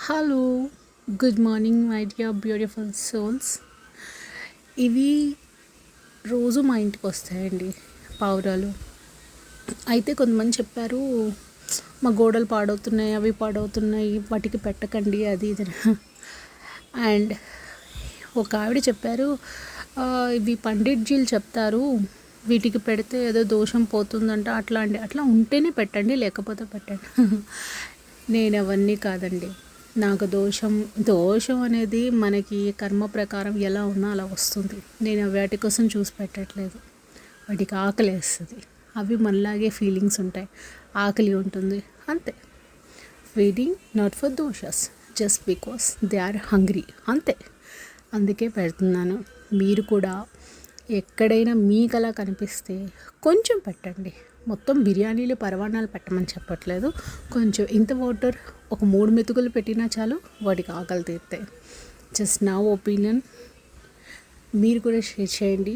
Hello, good morning my dear beautiful souls. ఇవి రోజు మా ఇంటికి వస్తాయండి పావురాలు. అయితే కొంతమంది చెప్పారు, మా గోడలు పాడవుతున్నాయి, అవి పాడవుతున్నాయి, వాటికి పెట్టకండి అది ఇది. అండ్ ఒక ఆవిడ చెప్పారు, ఇవి పండిట్జీలు చెప్తారు, వీటికి పెడితే ఏదో దోషం పోతుందంట, అట్లా ఉంటేనే పెట్టండి, లేకపోతే పెట్టండి. నేను అవన్నీ కాదండి. నాకు దోషం అనేది మనకి కర్మ ప్రకారం ఎలా ఉన్నా అలా వస్తుంది. నేను వాటి కోసం చూసి పెట్టట్లేదు. వాటికి ఆకలి వేస్తుంది, అవి మనలాగే ఫీలింగ్స్ ఉంటాయి, ఆకలి ఉంటుంది, అంతే. Feeding not for doshas, just because they are hungry, అంతే. అందుకే పెడుతున్నాను. మీరు కూడా ఎక్కడైనా మీకు అలా కనిపిస్తే కొంచెం పెట్టండి. మొత్తం బిర్యానీలు పరవాణాలు పెట్టమని చెప్పట్లేదు. కొంచెం ఇంత వాటర్, ఒక 3 మెతుకులు పెట్టినా చాలు, వాటికి ఆకలి తీరుతాయి. జస్ట్ నా ఒపీనియన్. మీరు కూడా షేర్ చేయండి.